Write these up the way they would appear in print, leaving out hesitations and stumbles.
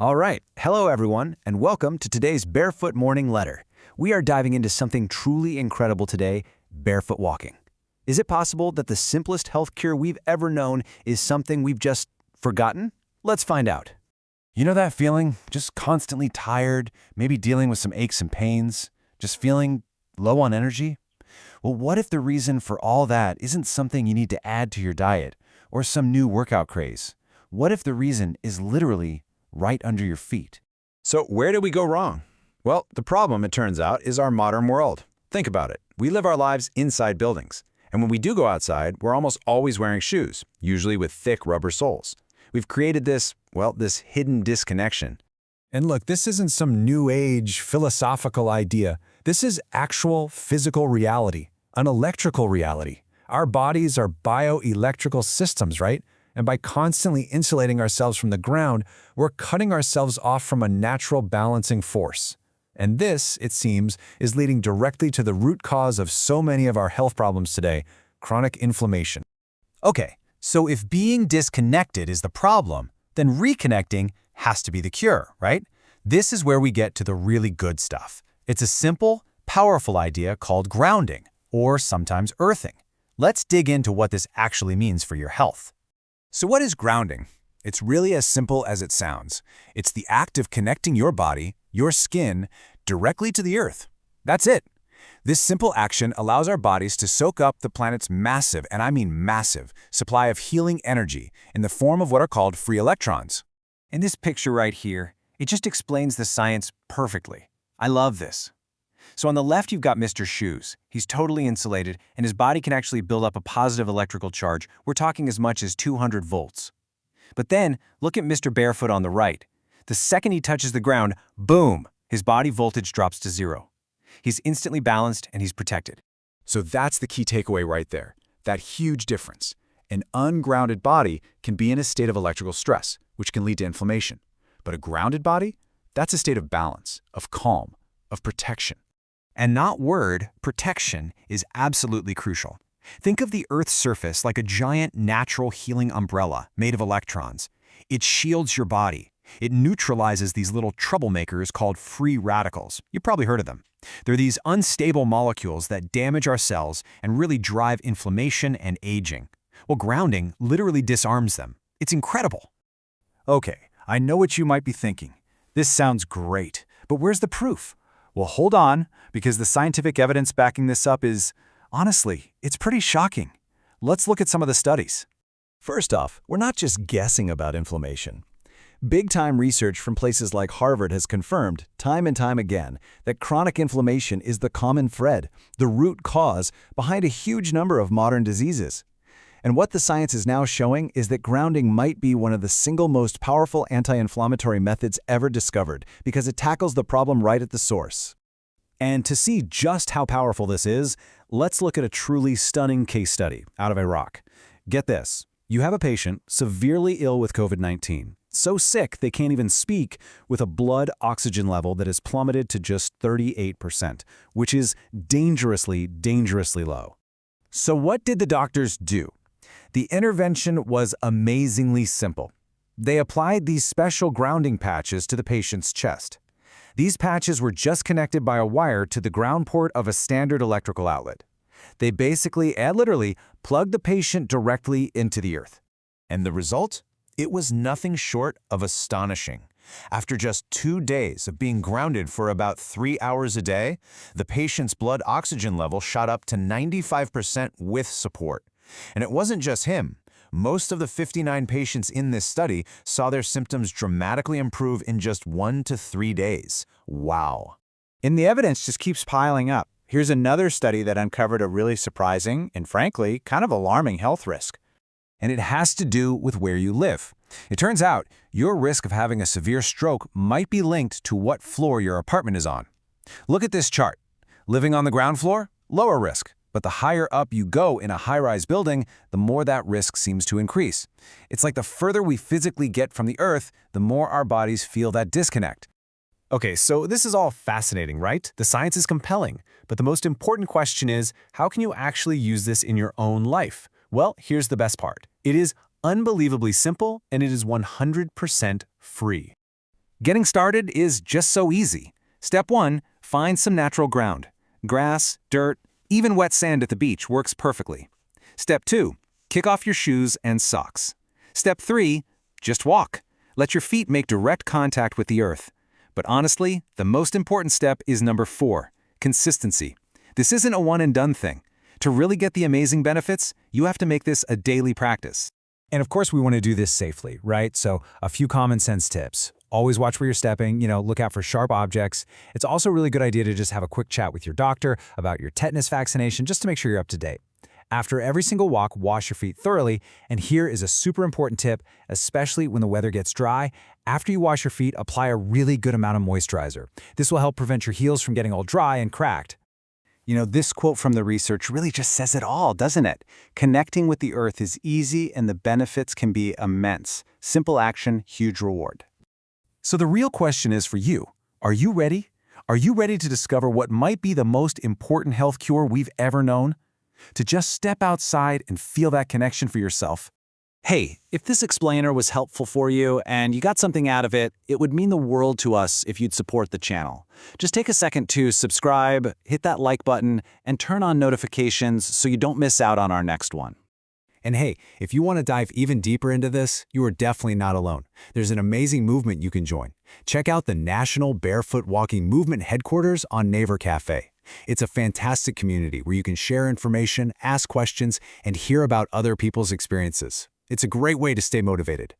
All right, hello everyone, and welcome to today's Barefoot Morning Letter. We are diving into something truly incredible today, barefoot walking. Is it possible that the simplest health cure we've ever known is something we've just forgotten? Let's find out. You know that feeling? Just constantly tired, maybe dealing with some aches and pains, just feeling low on energy? Well, what if the reason for all that isn't something you need to add to your diet or some new workout craze? What if the reason is literally right under your feet? So where did we go wrong? Well, the problem, it turns out, is our modern world. Think about it. We live our lives inside buildings. And when we do go outside, we're almost always wearing shoes, usually with thick rubber soles. We've created this hidden disconnection. And look, this isn't some new age philosophical idea. This is actual physical reality, an electrical reality. Our bodies are bioelectrical systems, right? And by constantly insulating ourselves from the ground, we're cutting ourselves off from a natural balancing force. And this, it seems, is leading directly to the root cause of so many of our health problems today, chronic inflammation. Okay, so if being disconnected is the problem, then reconnecting has to be the cure, right? This is where we get to the really good stuff. It's a simple, powerful idea called grounding, or sometimes earthing. Let's dig into what this actually means for your health. So what is grounding? It's really as simple as it sounds. It's the act of connecting your body, your skin, directly to the earth. That's it. This simple action allows our bodies to soak up the planet's massive, and I mean massive, supply of healing energy in the form of what are called free electrons. And this picture right here, it just explains the science perfectly. I love this. So on the left, you've got Mr. Shoes. He's totally insulated, and his body can actually build up a positive electrical charge. We're talking as much as 200 volts. But then, look at Mr. Barefoot on the right. The second he touches the ground, boom, his body voltage drops to zero. He's instantly balanced and he's protected. So that's the key takeaway right there. That huge difference. An ungrounded body can be in a state of electrical stress, which can lead to inflammation. But a grounded body, that's a state of balance, of calm, of protection. And that word, protection, is absolutely crucial. Think of the Earth's surface like a giant natural healing umbrella made of electrons. It shields your body. It neutralizes these little troublemakers called free radicals. You've probably heard of them. They're these unstable molecules that damage our cells and really drive inflammation and aging. Well, grounding literally disarms them. It's incredible. Okay, I know what you might be thinking. This sounds great, but where's the proof? Well, hold on, because the scientific evidence backing this up is, honestly, it's pretty shocking. Let's look at some of the studies. First off, we're not just guessing about inflammation. Big-time research from places like Harvard has confirmed, time and time again, that chronic inflammation is the common thread, the root cause behind a huge number of modern diseases. And what the science is now showing is that grounding might be one of the single most powerful anti-inflammatory methods ever discovered because it tackles the problem right at the source. And to see just how powerful this is, let's look at a truly stunning case study out of Iraq. Get this. You have a patient severely ill with COVID-19, so sick they can't even speak, with a blood oxygen level that has plummeted to just 38%, which is dangerously, dangerously low. So what did the doctors do? The intervention was amazingly simple. They applied these special grounding patches to the patient's chest. These patches were just connected by a wire to the ground port of a standard electrical outlet. They basically and literally plugged the patient directly into the earth. And the result? It was nothing short of astonishing. After just 2 days of being grounded for about 3 hours a day, the patient's blood oxygen level shot up to 95% with support. And it wasn't just him. Most of the 59 patients in this study saw their symptoms dramatically improve in just 1 to 3 days. Wow. And the evidence just keeps piling up. Here's another study that uncovered a really surprising and, frankly, kind of alarming health risk. And it has to do with where you live. It turns out your risk of having a severe stroke might be linked to what floor your apartment is on. Look at this chart. Living on the ground floor? Lower risk. But the higher up you go in a high-rise building, the more that risk seems to increase. It's like the further we physically get from the earth, the more our bodies feel that disconnect. Okay, so this is all fascinating, right? The science is compelling. But the most important question is, how can you actually use this in your own life? Well, here's the best part. It is unbelievably simple, and it is 100% free. Getting started is just so easy. Step 1, find some natural ground. Grass, dirt, even wet sand at the beach works perfectly. Step 2, kick off your shoes and socks. Step 3, just walk. Let your feet make direct contact with the earth. But honestly, the most important step is number 4, consistency. This isn't a one-and-done thing. To really get the amazing benefits, you have to make this a daily practice. And of course, we want to do this safely, right? So a few common sense tips. Always watch where you're stepping, look out for sharp objects. It's also a really good idea to just have a quick chat with your doctor about your tetanus vaccination just to make sure you're up to date. After every single walk, wash your feet thoroughly. And here is a super important tip, especially when the weather gets dry. After you wash your feet, apply a really good amount of moisturizer. This will help prevent your heels from getting all dry and cracked. This quote from the research really just says it all, doesn't it? Connecting with the earth is easy and the benefits can be immense. Simple action, huge reward. So the real question is for you. Are you ready? Are you ready to discover what might be the most important health cure we've ever known? To just step outside and feel that connection for yourself. Hey, if this explainer was helpful for you and you got something out of it, it would mean the world to us if you'd support the channel. Just take a second to subscribe, hit that like button, and turn on notifications so you don't miss out on our next one. And hey, if you want to dive even deeper into this, you are definitely not alone. There's an amazing movement you can join. Check out the National Barefoot Walking Movement headquarters on Naver Cafe. It's a fantastic community where you can share information, ask questions, and hear about other people's experiences. It's a great way to stay motivated.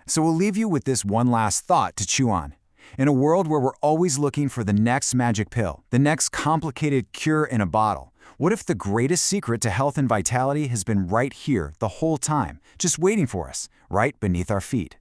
So we'll leave you with this one last thought to chew on. In a world where we're always looking for the next magic pill, the next complicated cure in a bottle, what if the greatest secret to health and vitality has been right here the whole time, just waiting for us, right beneath our feet?